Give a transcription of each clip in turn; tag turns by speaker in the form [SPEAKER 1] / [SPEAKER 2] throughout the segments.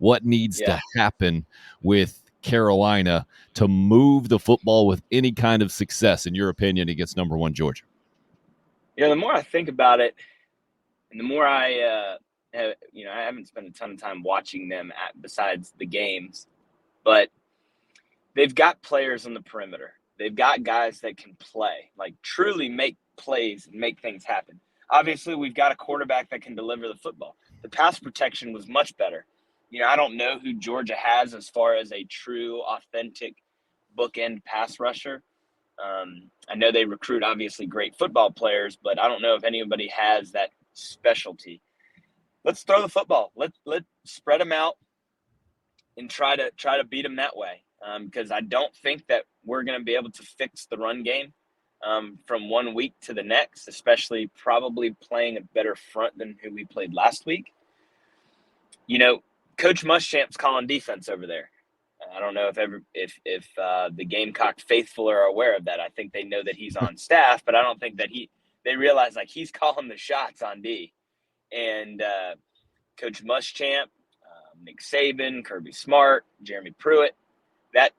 [SPEAKER 1] what needs to happen with Carolina to move the football with any kind of success, in your opinion, against number one Georgia?
[SPEAKER 2] The more I think about it, and the more I haven't spent a ton of time watching them besides the games, but they've got players on the perimeter. They've got guys that can play, like truly make plays and make things happen. Obviously, we've got a quarterback that can deliver the football. The pass protection was much better. I don't know who Georgia has as far as a true, authentic bookend pass rusher. I know they recruit, obviously, great football players, but I don't know if anybody has that specialty. Let's throw the football. Let's spread them out and try to beat them that way. Because I don't think that we're going to be able to fix the run game from 1 week to the next, especially probably playing a better front than who we played last week. Coach Muschamp's calling defense over there. I don't know if the Gamecock faithful are aware of that. I think they know that he's on staff, but I don't think that they realize like he's calling the shots on D. And Coach Muschamp, Nick Saban, Kirby Smart, Jeremy Pruitt, that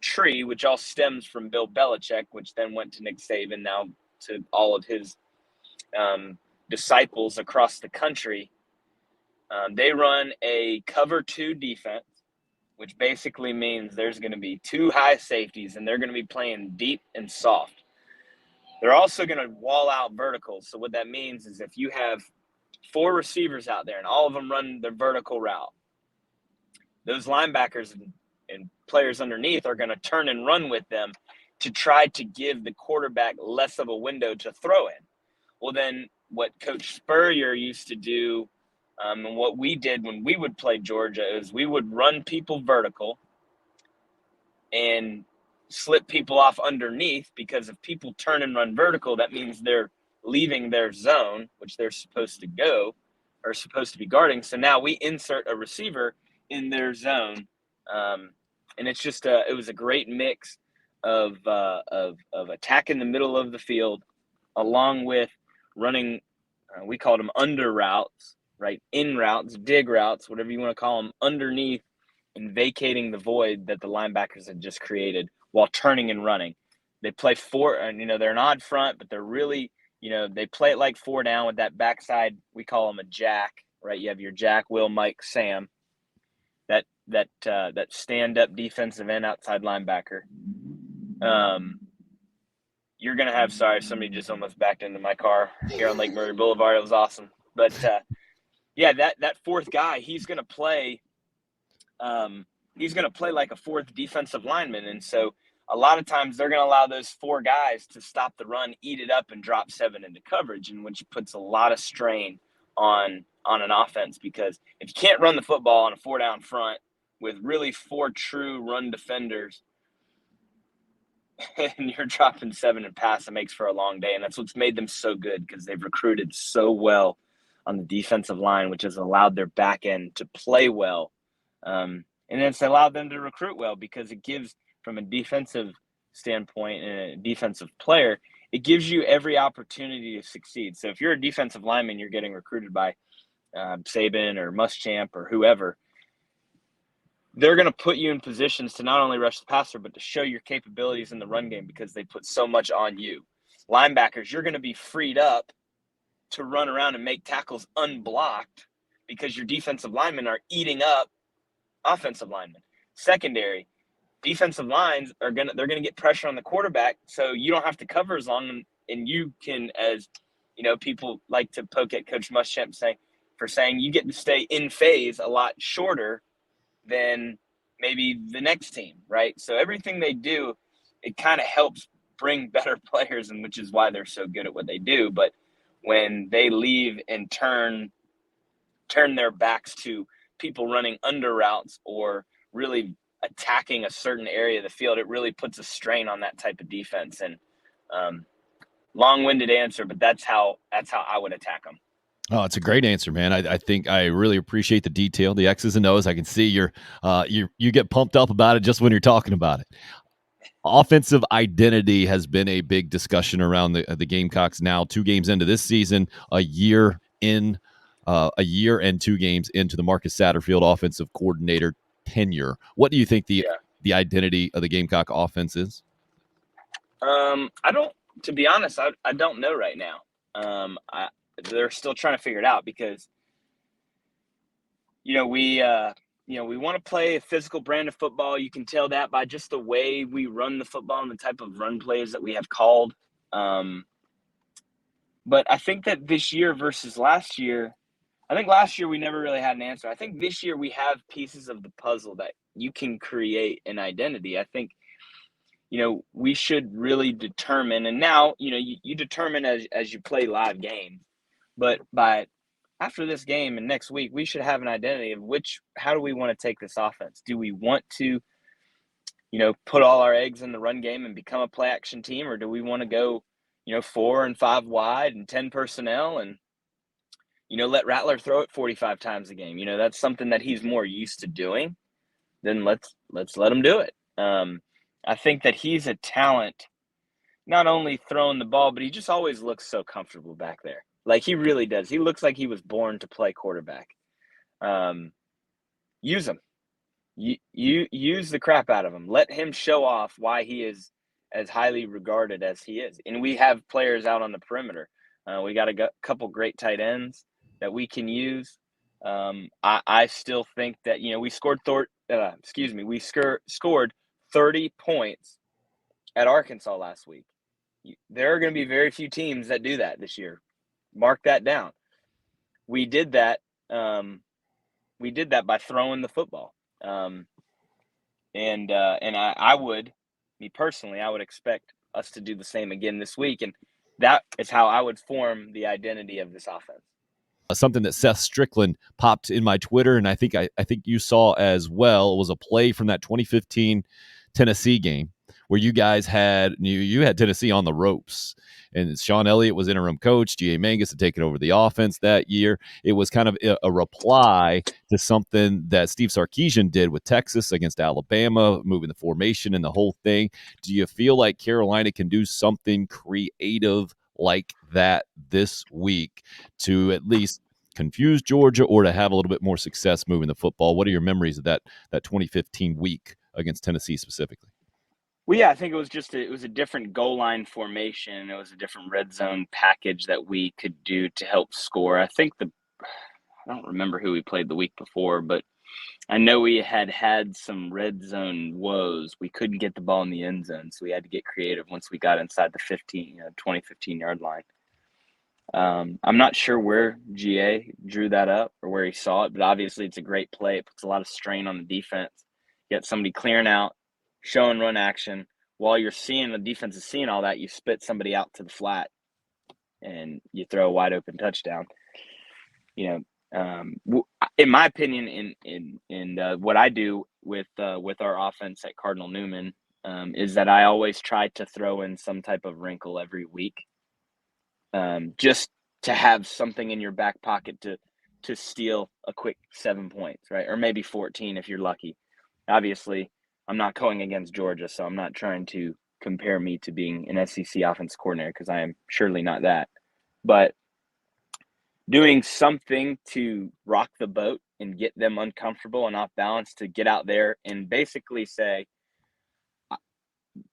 [SPEAKER 2] tree, which all stems from Bill Belichick, which then went to Nick Saban, now to all of his disciples across the country. They run a cover 2 defense, which basically means there's going to be 2 high safeties, and they're going to be playing deep and soft. They're also going to wall out verticals. So what that means is if you have 4 receivers out there and all of them run the vertical route, those linebackers and players underneath are going to turn and run with them to try to give the quarterback less of a window to throw in. Well, then what Coach Spurrier used to do and what we did when we would play Georgia is we would run people vertical and slip people off underneath, because if people turn and run vertical, that means they're leaving their zone, which they're supposed to go or supposed to be guarding. So now we insert a receiver in their zone. And it's just it was a great mix of attacking the middle of the field, along with running. We called them under routes, right? In routes, dig routes, whatever you want to call them, underneath and vacating the void that the linebackers had just created while turning and running. They play 4, and they're an odd front, but they're really, they play it like 4 down with that backside. We call them a jack, right? You have your Jack, Will, Mike, Sam. That stand-up defensive end outside linebacker. You're going to have – sorry, somebody just almost backed into my car here on Lake Murray Boulevard. It was awesome. But, that 4th guy, he's going to play like a 4th defensive lineman. And so a lot of times they're going to allow those 4 guys to stop the run, eat it up, and drop 7 into coverage, and which puts a lot of strain on an offense, because if you can't run the football on a 4-down front with really 4 true run defenders and you're dropping 7 in pass, it makes for a long day. And that's what's made them so good, because they've recruited so well on the defensive line, which has allowed their back end to play well. And it's allowed them to recruit well, because it gives, from a defensive standpoint and a defensive player, it gives you every opportunity to succeed. So if you're a defensive lineman, you're getting recruited by Saban or Muschamp or whoever, they're going to put you in positions to not only rush the passer, but to show your capabilities in the run game, because they put so much on you. Linebackers, you're going to be freed up to run around and make tackles unblocked, because your defensive linemen are eating up offensive linemen. Secondary, defensive lines they're going to get pressure on the quarterback, so you don't have to cover as long, and you can, as people like to poke at Coach Muschamp saying you get to stay in phase a lot shorter than maybe the next team, right? So everything they do, it kind of helps bring better players, and which is why they're so good at what they do. But when they leave and turn their backs to people running under routes or really attacking a certain area of the field, it really puts a strain on that type of defense. And long-winded answer, but that's how I would attack them.
[SPEAKER 1] Oh, it's a great answer, man. I think I really appreciate the detail, the X's and O's. I can see you get pumped up about it just when you're talking about it. Offensive identity has been a big discussion around the Gamecocks now, 2 games into this season, a year in a year and 2 games into the Marcus Satterfield offensive coordinator tenure. What do you think
[SPEAKER 2] Yeah.
[SPEAKER 1] the identity of the Gamecock offense is?
[SPEAKER 2] I don't. To be honest, I don't know right now. They're still trying to figure it out because you know we we want to play a physical brand of football. You can tell that by just the way we run the football and the type of run plays that we have called. But I think that this year versus last year, I think last year we never really had an answer. I think this year we have pieces of the puzzle that you can create an identity. I think we should really determine, and now you determine as you play live games, but by after this game and next week we should have an identity of how do we want to take this offense. Do we want to put all our eggs in the run game and become a play action team, or do we want to go 4 and 5 wide and 10 personnel and let Rattler throw it 45 times a game? That's something that he's more used to doing. Then let's let him do it. I think that he's a talent, not only throwing the ball, but he just always looks so comfortable back there. Like, he really does. He looks like he was born to play quarterback. Use him. You use the crap out of him. Let him show off why he is as highly regarded as he is. And we have players out on the perimeter. We got a couple great tight ends that we can use. I still think that we scored scored 30 points at Arkansas last week. There are going to be very few teams that do that this year. Mark that down. We did that. We did that by throwing the football. And I would, me personally, I would expect us to do the same again this week. And that is how I would form the identity of this offense.
[SPEAKER 1] Something that Seth Strickland popped in my Twitter, and I think you saw as well, was a play from that 2015 Tennessee game where you guys had Tennessee on the ropes, and Sean Elliott was interim coach. G.A. Mangus had taken over the offense that year. It was kind of a reply to something that Steve Sarkisian did with Texas against Alabama, moving the formation and the whole thing. Do you feel like Carolina can do something creative like that this week to at least confuse Georgia or to have a little bit more success moving the football? What are your memories of that 2015 week against Tennessee specifically?
[SPEAKER 2] Well, yeah, I think it was a different goal line formation. It was a different red zone package that we could do to help score. I don't remember who we played the week before, but I know we had some red zone woes. We couldn't get the ball in the end zone, so we had to get creative once we got inside the 20, 15-yard line. I'm not sure where GA drew that up or where he saw it, but obviously it's a great play. It puts a lot of strain on the defense. You get somebody clearing out, show and run action. While the defense is seeing all that, you spit somebody out to the flat and you throw a wide open touchdown. In my opinion, in what I do with our offense at Cardinal Newman, is that I always try to throw in some type of wrinkle every week, just to have something in your back pocket to steal a quick 7 points, right? Or maybe 14 if you're lucky. Obviously, I'm not going against Georgia, so I'm not trying to compare me to being an SEC offense coordinator because I am surely not that. But doing something to rock the boat and get them uncomfortable and off balance to get out there and basically say,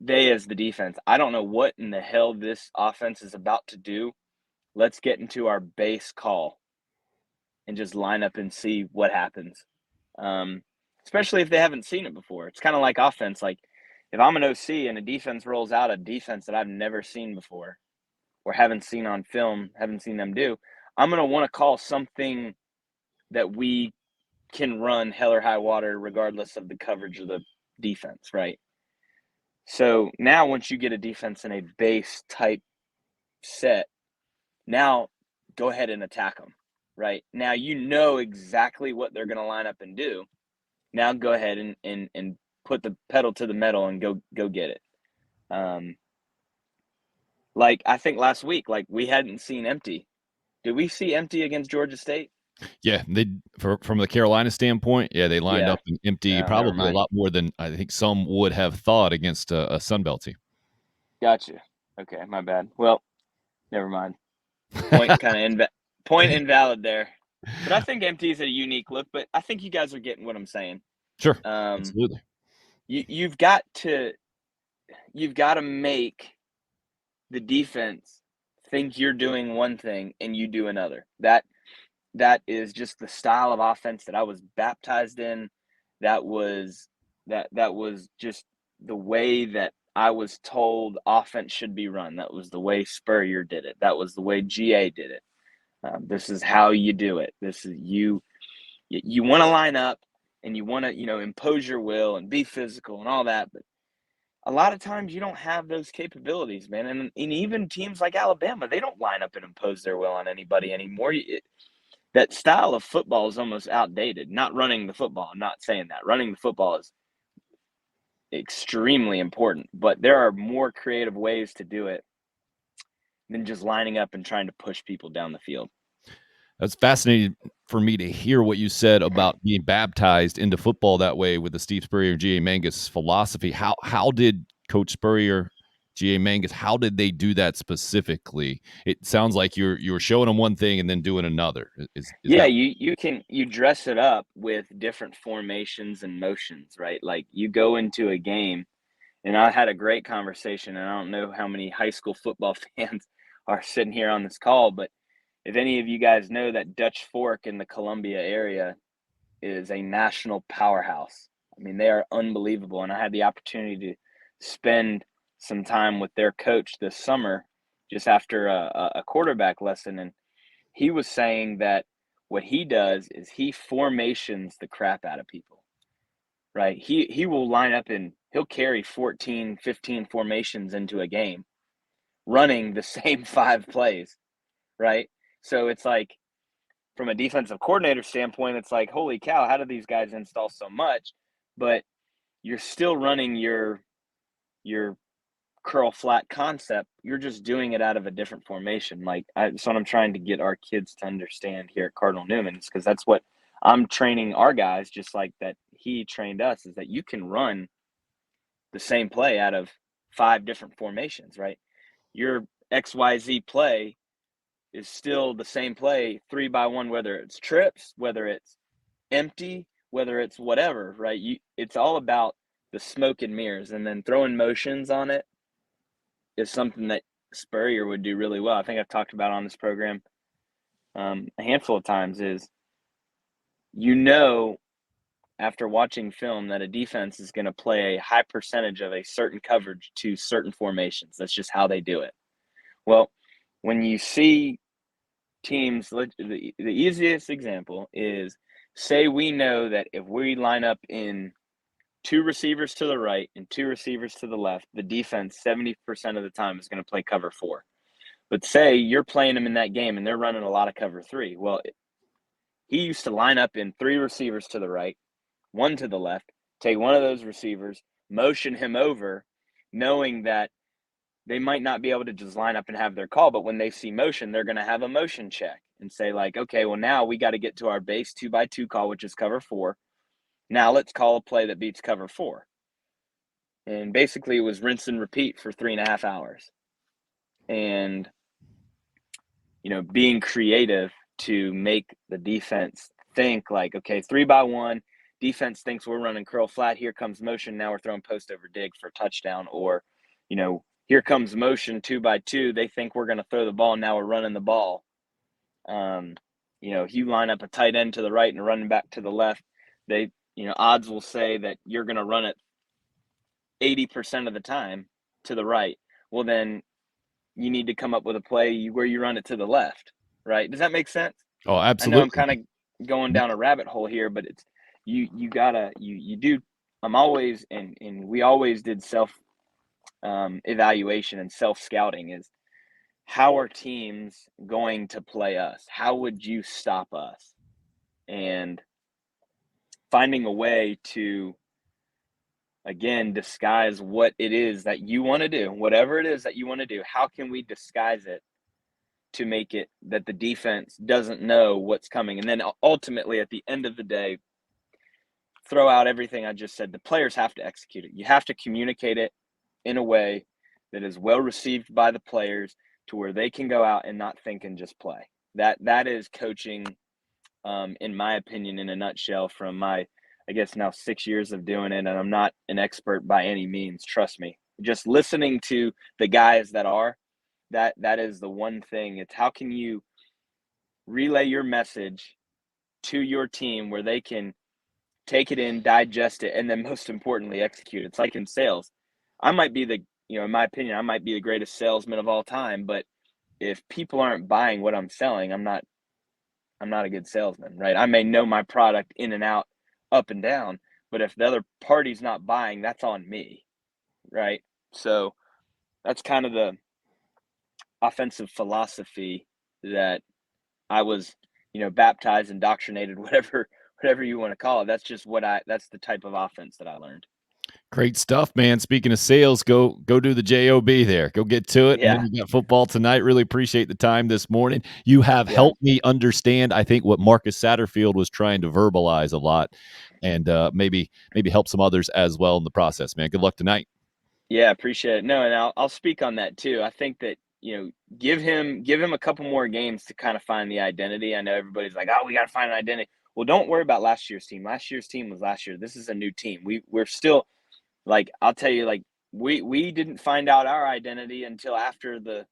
[SPEAKER 2] they as the defense, I don't know what in the hell this offense is about to do. Let's get into our base call and just line up and see what happens. Especially if they haven't seen it before. It's kind of like offense. Like, if I'm an OC and a defense rolls out a defense that I've never seen before or haven't seen on film, haven't seen them do, I'm going to want to call something that we can run hell or high water regardless of the coverage of the defense, right? So now once you get a defense in a base type set, now go ahead and attack them, right? Now you know exactly what they're going to line up and do. Now go ahead and put the pedal to the metal and go get it. Like, I think last week, like, we hadn't seen empty. Did we see empty against Georgia State?
[SPEAKER 1] Yeah, from the Carolina standpoint, yeah, they lined up and empty
[SPEAKER 2] Never
[SPEAKER 1] probably a
[SPEAKER 2] mind.
[SPEAKER 1] lot more than I think some would have thought against a Sun Belt team.
[SPEAKER 2] Gotcha. Okay, my bad. Well, never mind. Point invalid there. But I think MT is a unique look, but I think you guys are getting what I'm saying.
[SPEAKER 1] Sure,
[SPEAKER 2] Um,
[SPEAKER 1] absolutely.
[SPEAKER 2] you've got to make the defense think you're doing one thing and you do another. That is just the style of offense that I was baptized in. That was that was just the way that I was told offense should be run. That was the way Spurrier did it. That was the way GA did it. This is how you do it. This is you want to line up and you want to impose your will and be physical and all that, but a lot of times you don't have those capabilities, man. And even teams like Alabama, they don't line up and impose their will on anybody anymore. That style of football is almost outdated. Not running the football. I'm not saying that. Running the football is extremely important, but there are more creative ways to do it than just lining up and trying to push people down the field.
[SPEAKER 1] That's fascinating for me to hear what you said about being baptized into football that way with the Steve Spurrier, G.A. Mangus philosophy. How did Coach Spurrier, G.A. Mangus, how did they do that specifically? It sounds like you were showing them one thing and then doing another. Is
[SPEAKER 2] Yeah,
[SPEAKER 1] that
[SPEAKER 2] you dress it up with different formations and motions, right? Like you go into a game, and I had a great conversation, and I don't know how many high school football fans are sitting here on this call, but if any of you guys know that Dutch Fork in the Columbia area is a national powerhouse. I mean, they are unbelievable. And I had the opportunity to spend some time with their coach this summer just after a quarterback lesson. And he was saying that what he does is he formations the crap out of people, right? He will line up and he'll carry 14, 15 formations into a game, running the same 5 plays, right? So it's like, from a defensive coordinator standpoint, it's like, holy cow, how do these guys install so much? But you're still running your curl flat concept. You're just doing it out of a different formation. That's what I'm trying to get our kids to understand here at Cardinal Newman's, because that's what I'm training our guys, just like that he trained us, is that you can run the same play out of 5 different formations, right? Your XYZ play is still the same play 3-by-1, whether it's trips, whether it's empty, whether it's whatever, right? It's all about the smoke and mirrors, and then throwing motions on it is something that Spurrier would do really well. I think I've talked about on this program a handful of times. Is after watching film that a defense is going to play a high percentage of a certain coverage to certain formations. That's just how they do it. Well, when you see teams, the easiest example is, say we know that if we line up in 2 receivers to the right and 2 receivers to the left, the defense 70% of the time is going to play cover 4. But say you're playing them in that game and they're running a lot of cover 3. Well, he used to line up in 3 receivers to the right, 1 to the left, take one of those receivers, motion him over, knowing that they might not be able to just line up and have their call, but when they see motion, they're going to have a motion check and say, like, okay, well, now we got to get to our base 2-by-2 call, which is cover 4. Now let's call a play that beats cover 4. And basically it was rinse and repeat for 3.5 hours. And, being creative to make the defense think like, okay, 3-by-1, defense thinks we're running curl flat. Here comes motion. Now we're throwing post over dig for a touchdown. Or, here comes motion 2-by-2. They think we're going to throw the ball. Now we're running the ball. You line up a tight end to the right and a running back to the left. Odds will say that you're going to run it 80% of the time to the right. Well, then you need to come up with a play where you run it to the left, right? Does that make sense?
[SPEAKER 1] Oh,
[SPEAKER 2] I know I'm
[SPEAKER 1] absolutely.
[SPEAKER 2] kind of going down a rabbit hole here, but it's you gotta you do. I'm always and we always did self evaluation and self scouting. Is how are teams going to play us? How would you stop us? And finding a way to, again, disguise what it is that you want to do, whatever it is that you want to do. How can we disguise it to make it that the defense doesn't know what's coming? And then ultimately, at the end of the day, throw out everything I just said. The players have to execute it. You have to communicate it in a way that is well received by the players, to where they can go out and not think and just play. That is coaching in my opinion, in a nutshell, from my, I guess, now 6 years of doing it. And I'm not an expert by any means, trust me. Just listening to the guys that are, that is the one thing. It's how can you relay your message to your team where they can take it in, digest it, and then most importantly, execute. It's like in sales. I might be in my opinion, I might be the greatest salesman of all time, but if people aren't buying what I'm selling, I'm not a good salesman, right? I may know my product in and out, up and down, but if the other party's not buying, that's on me, right? So that's kind of the offensive philosophy that I was, baptized, indoctrinated, whatever you want to call it. That's the type of offense that I learned.
[SPEAKER 1] Great stuff, man. Speaking of sales, go do the job there. Go get to it, and then
[SPEAKER 2] Yeah.
[SPEAKER 1] you got football tonight. Really appreciate the time this morning. You have
[SPEAKER 2] Yeah.
[SPEAKER 1] helped me understand, I think, what Marcus Satterfield was trying to verbalize a lot, and maybe help some others as well in the process, man. Good luck tonight.
[SPEAKER 2] Yeah, appreciate it. No, and I'll speak on that too. I think that, give him a couple more games to kind of find the identity. I know everybody's like, "Oh, we got to find an identity." Well, don't worry about last year's team. Last year's team was last year. This is a new team. We're still, like, I'll tell you, like, we didn't find out our identity until after the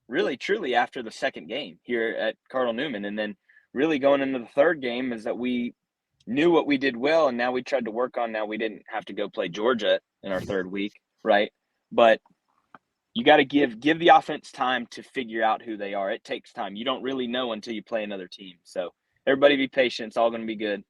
[SPEAKER 2] really truly after the second game here at Cardinal Newman, and then really going into the third game is that we knew what we did well, and now we tried to work on. Now we didn't have to go play Georgia in our third week, right? But you got to give the offense time to figure out who they are. It takes time. You don't really know until you play another team. So everybody be patient. It's all going to be good.